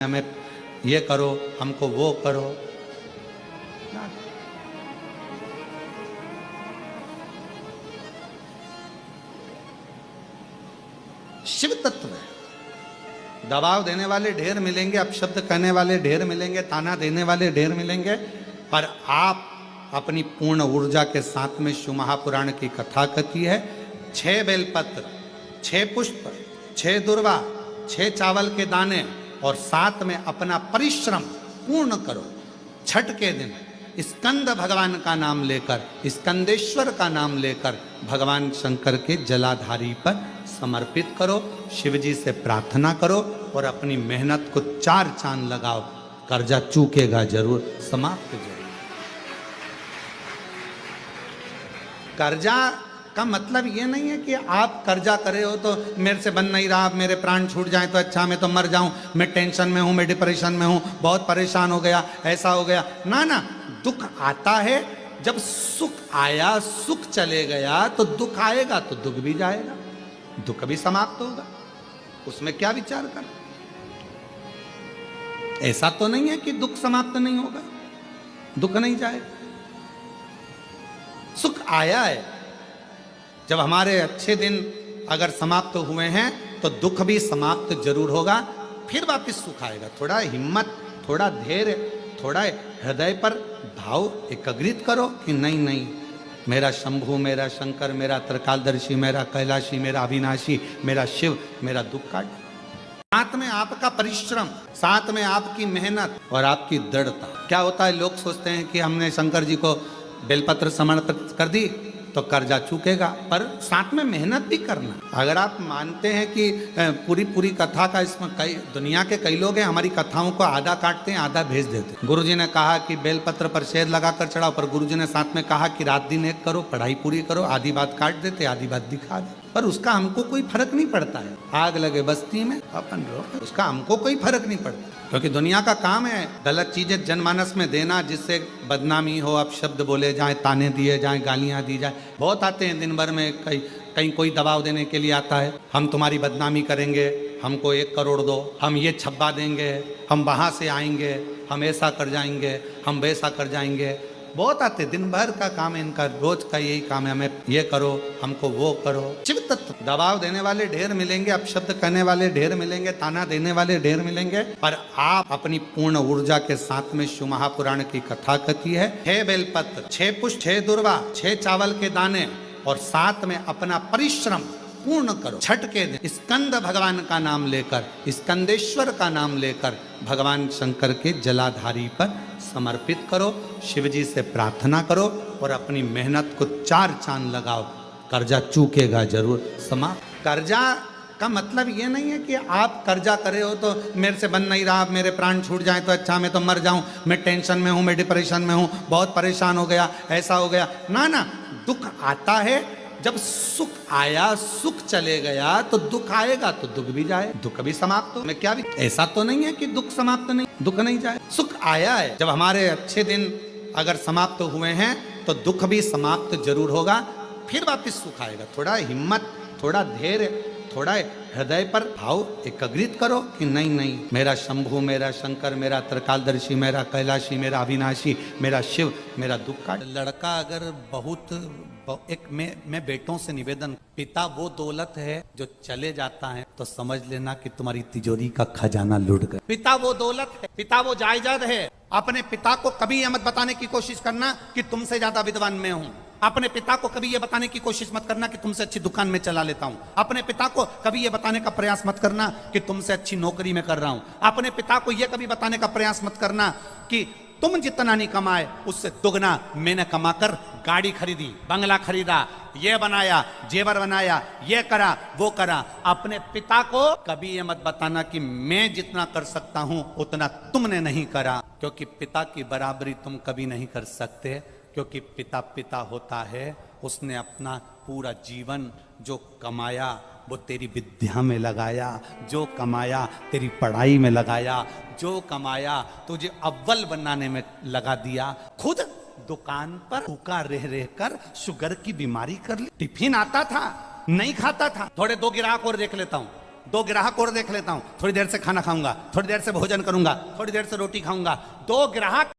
हमें ये करो, हमको वो करो। शिव तत्व है। दबाव देने वाले ढेर मिलेंगे, अपशब्द कहने वाले ढेर मिलेंगे, ताना देने वाले ढेर मिलेंगे, पर आप अपनी पूर्ण ऊर्जा के साथ में शिव महापुराण की कथा कथी है। 6 बेलपत्र, 6 पुष्प, 6 दुर्वा, 6 चावल के दाने और साथ में अपना परिश्रम पूर्ण करो। छठ के दिन स्कंद भगवान का नाम लेकर, स्कंदेश्वर का नाम लेकर भगवान शंकर के जलाधारी पर समर्पित करो। शिव जी से प्रार्थना करो और अपनी मेहनत को 4 चांद लगाओ। कर्जा चूकेगा जरूर, समाप्त जरूर। कर्जा का मतलब ये नहीं है कि आप कर्जा करे हो तो मेरे से बन नहीं रहा, मेरे प्राण छूट जाए तो अच्छा, मैं तो मर जाऊं, मैं टेंशन में हूं, मैं डिप्रेशन में हूं, बहुत परेशान हो गया, ऐसा हो गया। ना ना, दुख आता है। जब सुख आया, सुख चले गया तो दुख आएगा, तो दुख भी जाएगा, दुख भी समाप्त होगा। उसमें क्या विचार कर। ऐसा तो नहीं है कि दुख समाप्त नहीं होगा, दुख नहीं जाएगा। सुख आया है। जब हमारे अच्छे दिन अगर समाप्त हुए हैं तो दुख भी समाप्त जरूर होगा, फिर वापस सुख आएगा। थोड़ा हिम्मत, थोड़ा धैर्य, थोड़ा हृदय पर भाव एकाग्रित करो कि नहीं नहीं, मेरा शंभु, मेरा शंकर, मेरा त्रिकालदर्शी, मेरा कैलाशी, मेरा अविनाशी, मेरा शिव मेरा दुख काट। साथ में आपका परिश्रम, साथ में आपकी मेहनत और आपकी दृढ़ता। क्या होता है, लोग सोचते हैं कि हमने शंकर जी को बेलपत्र समर्पित कर दी तो कर्जा चूकेगा, पर साथ में मेहनत भी करना। अगर आप मानते हैं कि पूरी कथा का इसमें कई दुनिया के कई लोग हैं, हमारी कथाओं को आधा काटते हैं, आधा भेज देते हैं। गुरुजी ने कहा कि बेलपत्र पर शेर लगाकर चढ़ाओ, पर गुरुजी ने साथ में कहा कि रात दिन एक करो, पढ़ाई पूरी करो। आधी बात काट देते, आधी बात दिखा दे, पर उसका हमको कोई फर्क नहीं पड़ता है। आग लगे बस्ती में अपन रहो, उसका हमको कोई फर्क नहीं पड़ता, क्योंकि दुनिया का काम है गलत चीजें जनमानस में देना, जिससे बदनामी हो, अपशब्द बोले जाए, ताने दिए जाए, गालियां दी जाए। बहुत आते हैं दिन भर में, कहीं कोई दबाव देने के लिए आता है, हम तुम्हारी बदनामी करेंगे, हमको 1 करोड़ दो, हम ये छब्बा देंगे, हम वहां से आएंगे, हम ऐसा कर जाएंगे, हम वैसा कर जाएंगे। बहुत आते, दिन भर का काम है इनका, रोज का यही काम है, हमें ये करो, हमको वो करो। शिव तत्व। दबाव देने वाले ढेर मिलेंगे, अपशब्द कहने वाले ढेर मिलेंगे, ताना देने वाले ढेर मिलेंगे, पर आप अपनी पूर्ण ऊर्जा के साथ में शिव महापुराण की कथा कथी है। 6 बेलपत्र, 6 पुष्प, 6 दुर्वा, 6 चावल के दाने और साथ में अपना परिश्रम पूर्ण करो। छठ के दिन स्कंद भगवान का नाम लेकर, स्कंदेश्वर का नाम लेकर भगवान शंकर के जलाधारी पर समर्पित करो। शिव जी से प्रार्थना करो और अपनी मेहनत को 4 चांद लगाओ। कर्जा चूकेगा जरूर, समाप्त। कर्जा का मतलब ये नहीं है कि आप कर्जा करे हो तो मेरे से बन नहीं रहा, मेरे प्राण छूट जाए तो अच्छा, मैं तो मर जाऊं, मैं टेंशन में हूं, मैं डिप्रेशन में हूं, बहुत परेशान हो गया, ऐसा हो गया। ना ना, दुख आता है। जब सुख आया, सुख चले गया तो दुख आएगा, तो दुख भी जाए, दुख भी समाप्त हो। मैं क्या भी, ऐसा तो नहीं है कि दुख समाप्त नहीं, दुख नहीं जाए। सुख आया है। जब हमारे अच्छे दिन अगर समाप्त हुए हैं तो दुख भी समाप्त जरूर होगा, फिर वापस सुख आएगा। थोड़ा हिम्मत, थोड़ा धैर्य, थोड़ा हृदय पर भाव एकाग्रित करो कि नहीं नहीं, मेरा शंभु, मेरा शंकर, मेरा त्रिकालदर्शी, मेरा कैलाशी, मेरा अविनाशी, मेरा शिव मेरा दुख काट। लड़का अगर एक मैं बेटों से निवेदन, पिता वो दौलत है जो चले जाता है तो समझ लेना कि तुम्हारी तिजोरी का खजाना लूट गया। पिता वो दौलत है, पिता वो जायदाद है। अपने पिता को कभी यह मत बताने की कोशिश करना कि तुमसे ज्यादा विद्वान मैं हूं। अपने पिता को कभी ये बताने की कोशिश मत करना कि तुमसे अच्छी दुकान में चला लेता हूं। अपने पिता को कभी ये बताने का प्रयास मत करना कि तुमसे अच्छी नौकरी में कर रहा हूं। अपने पिता को ये कभी बताने का प्रयास मत करना कि तुम जितना नहीं कमाए उससे दुगना मैंने कमाकर गाड़ी खरीदी, बंगला खरीदा, ये बनाया, जेवर बनाया, ये करा, वो करा। अपने पिता को कभी ये मत बताना कि मैं जितना कर सकता हूं उतना तुमने नहीं करा, क्योंकि पिता की बराबरी तुम कभी नहीं कर सकते, क्योंकि पिता पिता होता है। उसने अपना पूरा जीवन जो कमाया वो तेरी विद्या में लगाया, जो कमाया तेरी पढ़ाई में लगाया, जो कमाया तुझे अव्वल बनाने में लगा दिया। खुद दुकान पर भूखा रह कर शुगर की बीमारी कर ली। टिफिन आता था, नहीं खाता था। थोड़े 2 ग्राहक और देख लेता हूं, 2 ग्राहक और देख लेता हूं, थोड़ी देर से खाना खाऊंगा, थोड़ी देर से भोजन करूंगा, थोड़ी देर से रोटी खाऊंगा, 2 ग्राहक